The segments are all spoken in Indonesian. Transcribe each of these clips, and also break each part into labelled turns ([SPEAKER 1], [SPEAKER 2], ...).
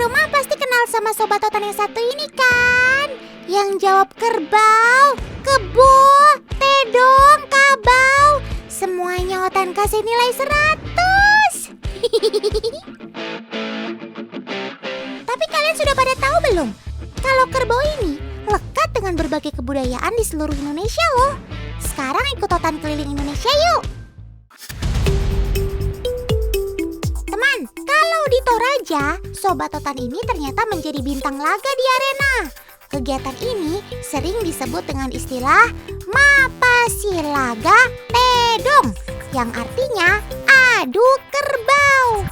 [SPEAKER 1] rumah pasti kenal sama Sobat Otan yang satu ini kan? Yang jawab kerbau, kebo, tedong, kabau. Semuanya Otan kasih nilai 100. Tapi kalian sudah pada tahu belum? Kalau kerbau ini lekat dengan berbagai kebudayaan di seluruh Indonesia loh. Sekarang ikut Otan keliling Indonesia yuk. Teman, kalau di Toraja, Sobat Otan ini ternyata menjadi bintang laga di arena. Kegiatan ini sering disebut dengan istilah Mapasilaga Tedong, yang artinya adu kerbau.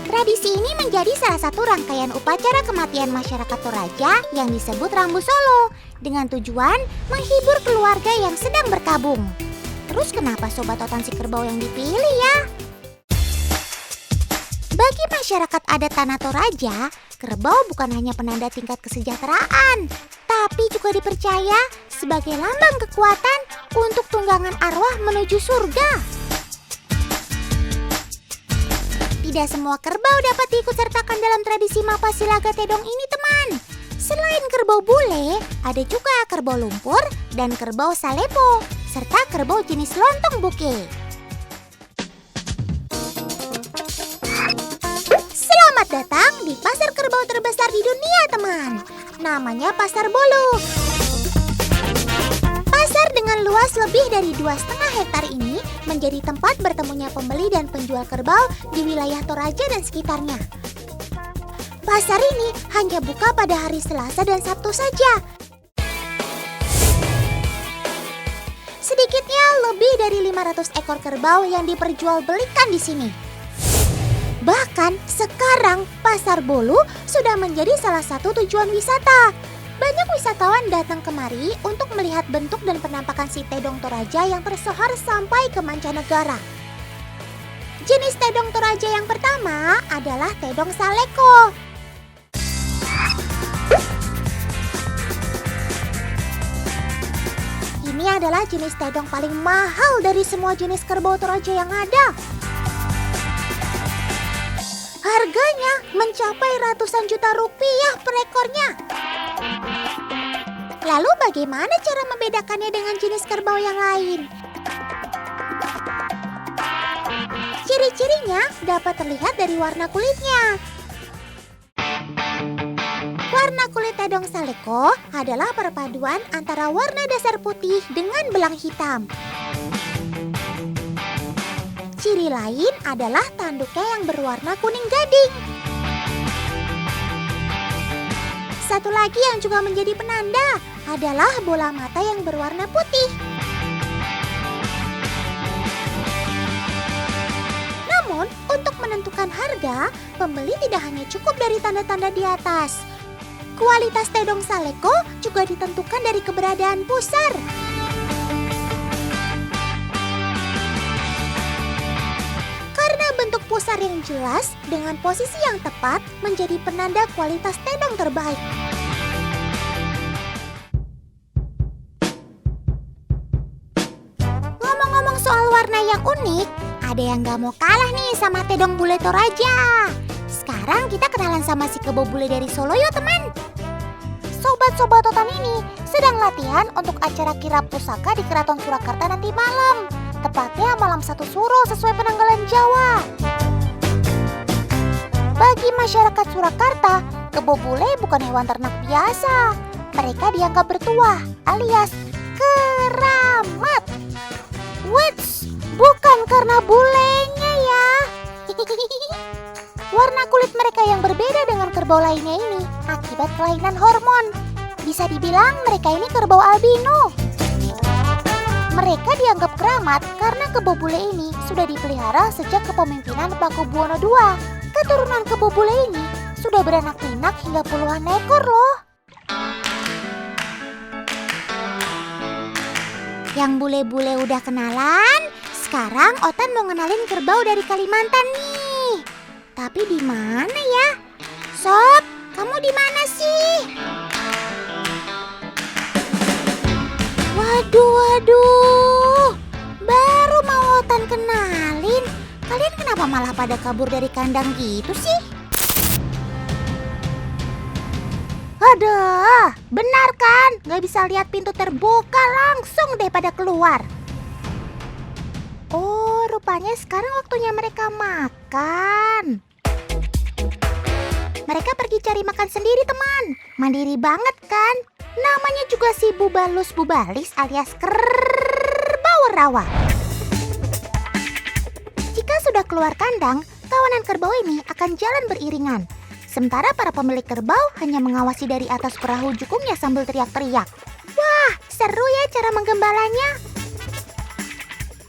[SPEAKER 1] Tradisi ini menjadi salah satu rangkaian upacara kematian masyarakat Toraja yang disebut Rambu Solo, dengan tujuan menghibur keluarga yang sedang berkabung. Terus kenapa Sobat Otan si kerbau yang dipilih ya? Bagi masyarakat adat Tanah Toraja, kerbau bukan hanya penanda tingkat kesejahteraan, tapi juga dipercaya sebagai lambang kekuatan untuk tunggangan arwah menuju surga. Tidak semua kerbau dapat diikutsertakan dalam tradisi Mapasilaga Tedong ini, teman. Selain kerbau bule, ada juga kerbau lumpur dan kerbau salepo, serta kerbau jenis lontong buke. Selamat datang di pasar kerbau terbesar di dunia, teman. Namanya Pasar Bolu. Pasar dengan luas lebih dari 2,5 hektar ini menjadi tempat bertemunya pembeli dan penjual kerbau di wilayah Toraja dan sekitarnya. Pasar ini hanya buka pada hari Selasa dan Sabtu saja. Sedikitnya lebih dari 500 ekor kerbau yang diperjualbelikan di sini. Bahkan sekarang Pasar Bolu sudah menjadi salah satu tujuan wisata. Banyak wisatawan datang kemari untuk melihat bentuk dan penampakan si Tedong Toraja yang tersohor sampai ke mancanegara. Jenis Tedong Toraja yang pertama adalah Tedong Saleko. Ini adalah jenis Tedong paling mahal dari semua jenis kerbau Toraja yang ada. Harganya mencapai ratusan juta rupiah per ekornya. Lalu bagaimana cara membedakannya dengan jenis kerbau yang lain? Ciri-cirinya dapat terlihat dari warna kulitnya. Warna kulit Tedong Saleko adalah perpaduan antara warna dasar putih dengan belang hitam. Ciri lain adalah tanduknya yang berwarna kuning gading. Satu lagi yang juga menjadi penanda adalah bola mata yang berwarna putih. Namun, untuk menentukan harga, pembeli tidak hanya cukup dari tanda-tanda di atas. Kualitas Tedong Saleko juga ditentukan dari keberadaan pusar. Karena bentuk pusar yang jelas dengan posisi yang tepat menjadi penanda kualitas Tedong terbaik. Ngomong-ngomong soal warna yang unik, ada yang gak mau kalah nih sama Tedong bule Toraja. Sekarang kita kenalan sama si kebo bule dari Solo yuk, teman. Sobat-sobat Otan ini sedang latihan untuk acara kirap pusaka di Keraton Surakarta nanti malam. Tepatnya malam 1 Suro sesuai penanggalan Jawa. Bagi masyarakat Surakarta, kebo bule bukan hewan ternak biasa. Mereka dianggap bertuah alias keramat. Wits, bukan karena bulenya ya. Warna kulit mereka yang berbeda dengan kerbau lainnya ini akibat kelainan hormon. Bisa dibilang mereka ini kerbau albino. Mereka dianggap keramat karena kebo bule ini sudah dipelihara sejak kepemimpinan Pakubuwono II. Keturunan kebo bule ini sudah beranak pinak hingga puluhan ekor loh. Yang bule-bule udah kenalan, sekarang Otan mau ngenalin kerbau dari Kalimantan nih. Tapi di mana ya? Sob, kamu di mana sih? Waduh, baru mau Otan kenalin. Kalian kenapa kok malah pada kabur dari kandang gitu sih? Aduh, benar kan? Gak bisa lihat pintu terbuka, langsung deh pada keluar. Oh, rupanya sekarang waktunya mereka makan. Mereka pergi cari makan sendiri, teman. Mandiri banget kan? Namanya juga si Bubalus Bubalis alias kerbau rawa. Jika sudah keluar kandang, kawanan kerbau ini akan jalan beriringan. Sementara para pemilik kerbau hanya mengawasi dari atas perahu jukungnya sambil teriak-teriak. Wah, seru ya cara menggembalanya.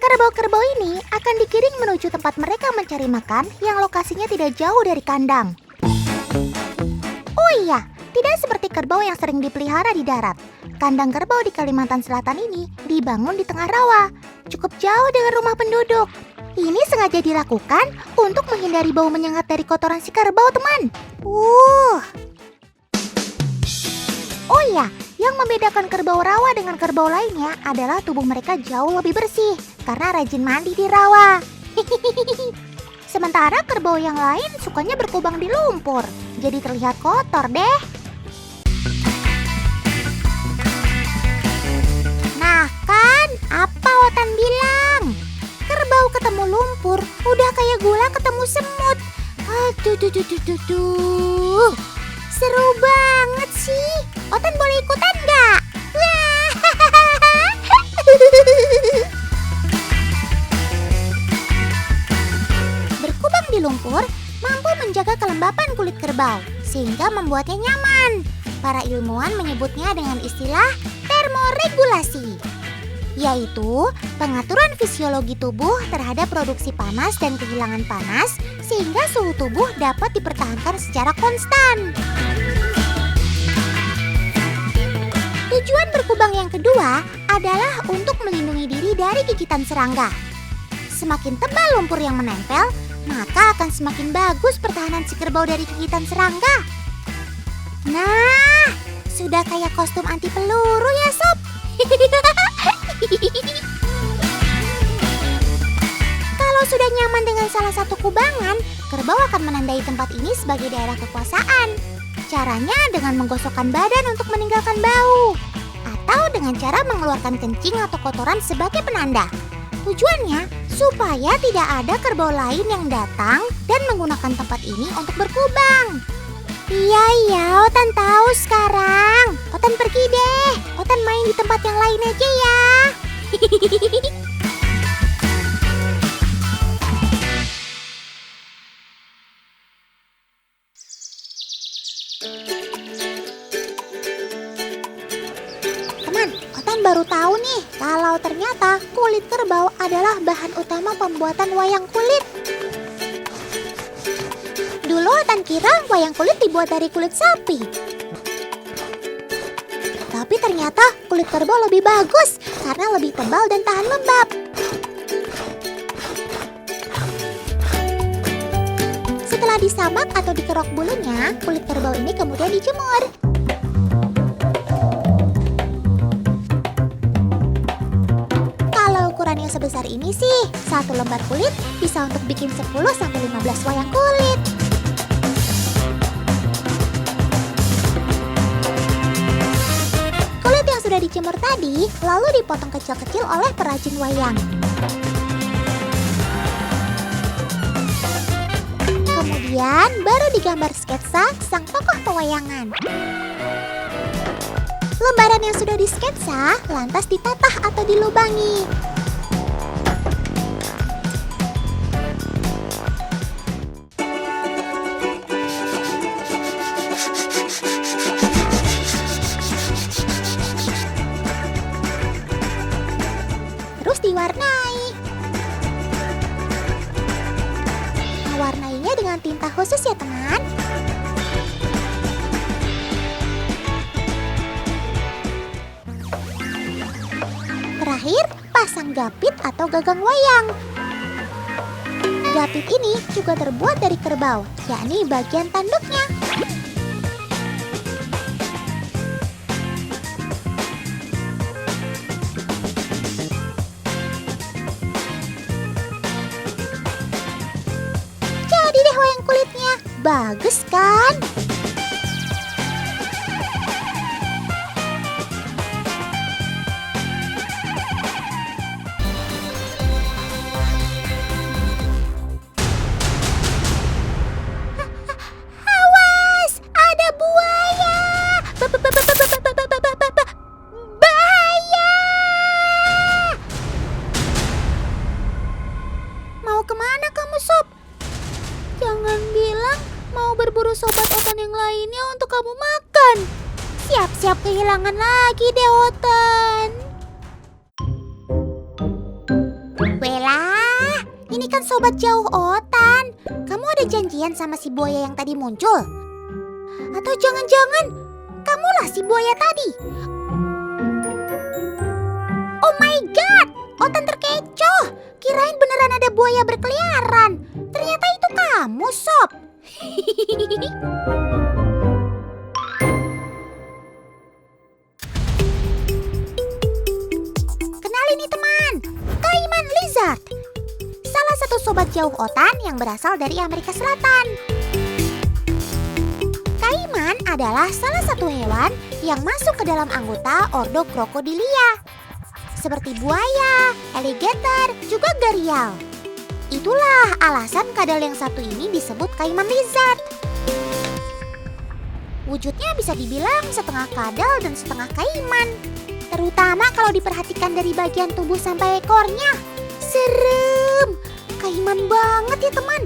[SPEAKER 1] Kerbau-kerbau ini akan digiring menuju tempat mereka mencari makan yang lokasinya tidak jauh dari kandang. Oh iya, tidak seperti kerbau yang sering dipelihara di darat. Kandang kerbau di Kalimantan Selatan ini dibangun di tengah rawa, cukup jauh dengan rumah penduduk. Ini sengaja dilakukan untuk menghindari bau menyengat dari kotoran si kerbau, teman. Oh iya, yang membedakan kerbau rawa dengan kerbau lainnya adalah tubuh mereka jauh lebih bersih karena rajin mandi di rawa. Sementara kerbau yang lain sukanya berkubang di lumpur, jadi terlihat kotor deh. Nah kan, apa Otan bilang? Kerbau ketemu lumpur, udah kayak gula ketemu semut. Aduh. Seru banget sih. Otan boleh ikutan nggak? Berkubang di lumpur mampu menjaga kelembapan kulit kerbau, sehingga membuatnya nyaman. Para ilmuwan menyebutnya dengan istilah termoregulasi, yaitu pengaturan fisiologi tubuh terhadap produksi panas dan kehilangan panas sehingga suhu tubuh dapat dipertahankan secara konstan. Tujuan berkubang yang kedua adalah untuk melindungi diri dari gigitan serangga. Semakin tebal lumpur yang menempel, maka akan semakin bagus pertahanan si kerbau dari gigitan serangga. Nah, sudah kayak kostum anti peluru ya sob. Kalau sudah nyaman dengan salah satu kubangan, kerbau akan menandai tempat ini sebagai daerah kekuasaan. Caranya dengan menggosokkan badan untuk meninggalkan bau, atau dengan cara mengeluarkan kencing atau kotoran sebagai penanda. Tujuannya supaya tidak ada kerbau lain yang datang dan menggunakan tempat ini untuk berkubang. Iya, Otan tahu sekarang. Otan pergi deh. Otan main di tempat yang lain aja ya. Teman, Otan baru tahu nih kalau ternyata kulit kerbau adalah bahan utama pembuatan wayang kulit. Dulu Otan kira wayang kulit dibuat dari kulit sapi. Tapi ternyata kulit kerbau lebih bagus karena lebih tebal dan tahan lembab. Setelah disabak atau dikerok bulunya, kulit kerbau ini kemudian dijemur. Kalau ukurannya sebesar ini sih, satu lembar kulit bisa untuk bikin 10-15 wayang kulit. Sudah dijemur tadi, lalu dipotong kecil-kecil oleh perajin wayang. Kemudian baru digambar sketsa sang tokoh pewayangan. Lembaran yang sudah disketsa lantas ditatah atau dilubangi. Diwarnai. Mewarnainya dengan tinta khusus ya teman. Terakhir, pasang gapit atau gagang wayang. Gapit ini juga terbuat dari kerbau, yakni bagian tanduknya. bagus kan? Awas, ada buaya! Bahaya! Mau kemana kamu, Sob? Jangan bilang mau berburu sobat Otan yang lainnya untuk kamu makan. Siap-siap kehilangan lagi deh, Otan. Bella, ini kan sobat jauh Otan. Kamu ada janjian sama si buaya yang tadi muncul? Atau jangan-jangan kamulah si buaya tadi? Oh my god, Otan terkecoh. Kirain beneran ada buaya berkeliaran. Ternyata itu kamu, Sob. Kenalin nih teman, Kaiman Lizard. Salah satu sobat jauh Otan yang berasal dari Amerika Selatan. Kaiman adalah salah satu hewan yang masuk ke dalam anggota ordo Crocodilia. Seperti buaya, alligator, juga gharial. Itulah alasan kadal yang satu ini disebut Kaiman Lizard. Wujudnya bisa dibilang setengah kadal dan setengah kaiman. Terutama kalau diperhatikan dari bagian tubuh sampai ekornya. Serem, kaiman banget ya teman.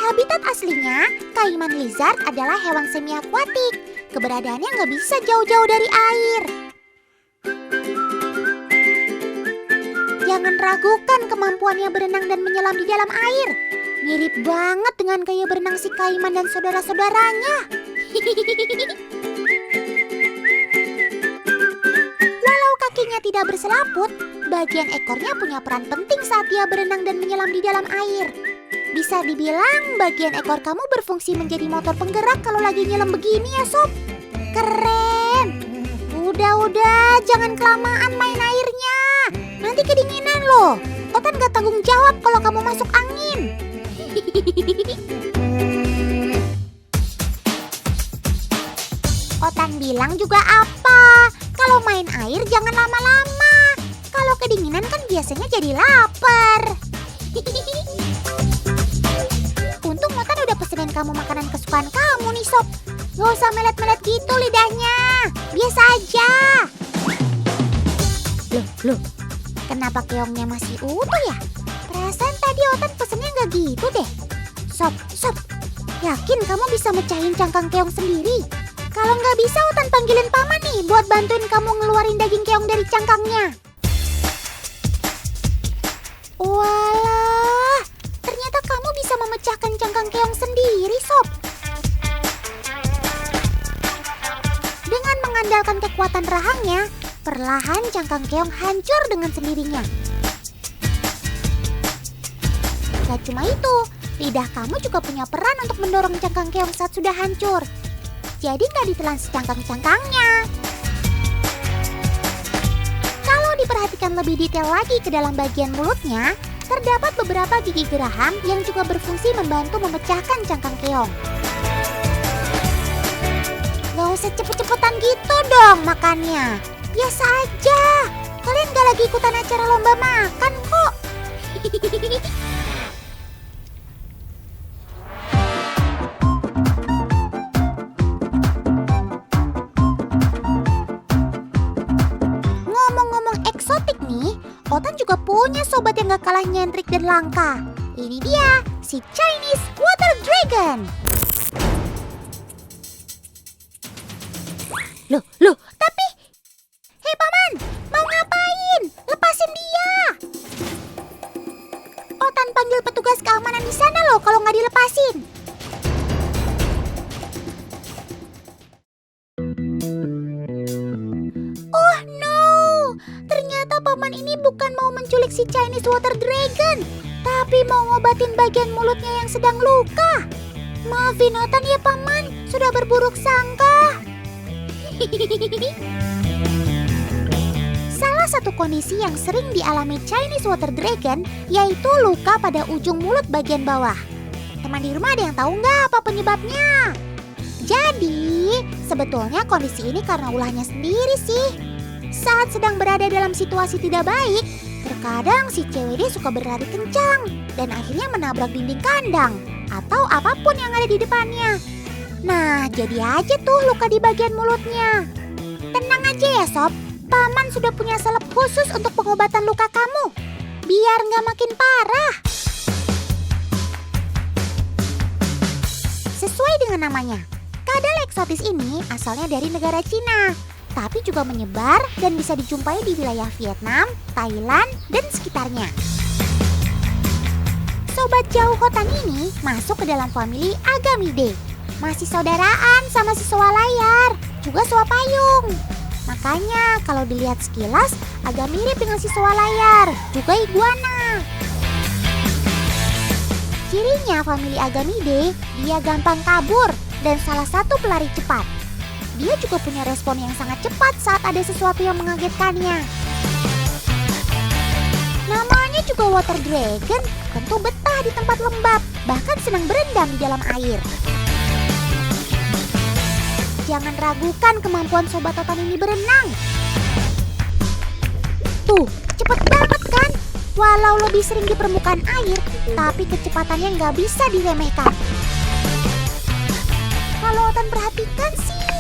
[SPEAKER 1] Habitat aslinya, Kaiman Lizard adalah hewan semi-akuatik. Keberadaannya nggak bisa jauh-jauh dari air. Jangan ragukan kemampuannya berenang dan menyelam di dalam air. Mirip banget dengan gaya berenang si Kaiman dan saudara-saudaranya. Walau kakinya tidak berselaput, bagian ekornya punya peran penting saat dia berenang dan menyelam di dalam air. Bisa dibilang bagian ekor kamu berfungsi menjadi motor penggerak kalau lagi nyelam begini ya, Sob. Keren. Udah, jangan kelamaan main airnya. Nanti kedinginan loh. Otan gak tanggung jawab kalau kamu masuk angin. Otan bilang juga apa? Kalau main air jangan lama-lama. Kalau kedinginan kan biasanya jadi lapar. Untung Otan udah pesenin kamu makanan kesukaan kamu nih, Sob. Gak usah melet-melet gitu lidahnya. Biasa aja. Loh, kenapa keongnya masih utuh ya? Perasaan tadi Otan pesennya gak gitu deh. Sob, yakin kamu bisa mecahin cangkang keong sendiri? Kalau nggak bisa, Otan panggilin paman nih buat bantuin kamu ngeluarin daging keong dari cangkangnya. Walah, ternyata kamu bisa memecahkan cangkang keong sendiri, Sob. Dengan mengandalkan kekuatan rahangnya, perlahan cangkang keong hancur dengan sendirinya. Gak cuma itu, lidah kamu juga punya peran untuk mendorong cangkang keong saat sudah hancur. Jadi gak ditelan secangkang-cangkangnya. Kalau diperhatikan lebih detail lagi ke dalam bagian mulutnya, terdapat beberapa gigi geraham yang juga berfungsi membantu memecahkan cangkang keong. Gak usah cepet-cepetan gitu dong makannya. Biasa aja, kalian gak lagi ikutan acara lomba makan kok. Ngomong-ngomong eksotik nih, Otan juga punya sobat yang gak kalah nyentrik dan langka. Ini dia, si Chinese Water Dragon. Loh, tapi... Hei paman, mau ngapain? Lepasin dia. Otan panggil petugas keamanan di sana loh kalau nggak dilepasin. Oh no, ternyata paman ini bukan mau menculik si Chinese Water Dragon, tapi mau ngobatin bagian mulutnya yang sedang luka. Maafin Otan ya paman, sudah berburuk sangka. satu kondisi yang sering dialami Chinese Water Dragon, yaitu luka pada ujung mulut bagian bawah. Teman di rumah ada yang tahu nggak apa penyebabnya? Jadi, sebetulnya kondisi ini karena ulahnya sendiri sih. Saat sedang berada dalam situasi tidak baik, terkadang si CWD suka berlari kencang dan akhirnya menabrak dinding kandang atau apapun yang ada di depannya. Nah, jadi aja tuh luka di bagian mulutnya. Tenang aja ya sob, Paman sudah punya salep khusus untuk pengobatan luka kamu, biar nggak makin parah. Sesuai dengan namanya, kadal eksotis ini asalnya dari negara Cina, tapi juga menyebar dan bisa dijumpai di wilayah Vietnam, Thailand, dan sekitarnya. Sobat jauh Hotan ini masuk ke dalam famili Agamidae. Masih saudaraan sama si soa layar, juga soa payung. Makanya kalau dilihat sekilas agak mirip dengan si soa layar, juga iguana. Cirinya famili Agamidae, dia gampang kabur dan salah satu pelari cepat. Dia juga punya respon yang sangat cepat saat ada sesuatu yang mengagetkannya. Namanya juga Water Dragon, tentu betah di tempat lembab, bahkan senang berendam di dalam air. Jangan ragukan kemampuan Sobat Hotan ini berenang. Tuh, cepet banget kan? Walau lebih sering di permukaan air, tapi kecepatannya nggak bisa diremehkan. Kalau Hotan perhatikan sih,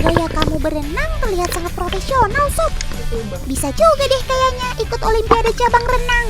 [SPEAKER 1] gaya kamu berenang terlihat sangat profesional, Sob. Bisa juga deh kayaknya ikut Olimpiade cabang renang.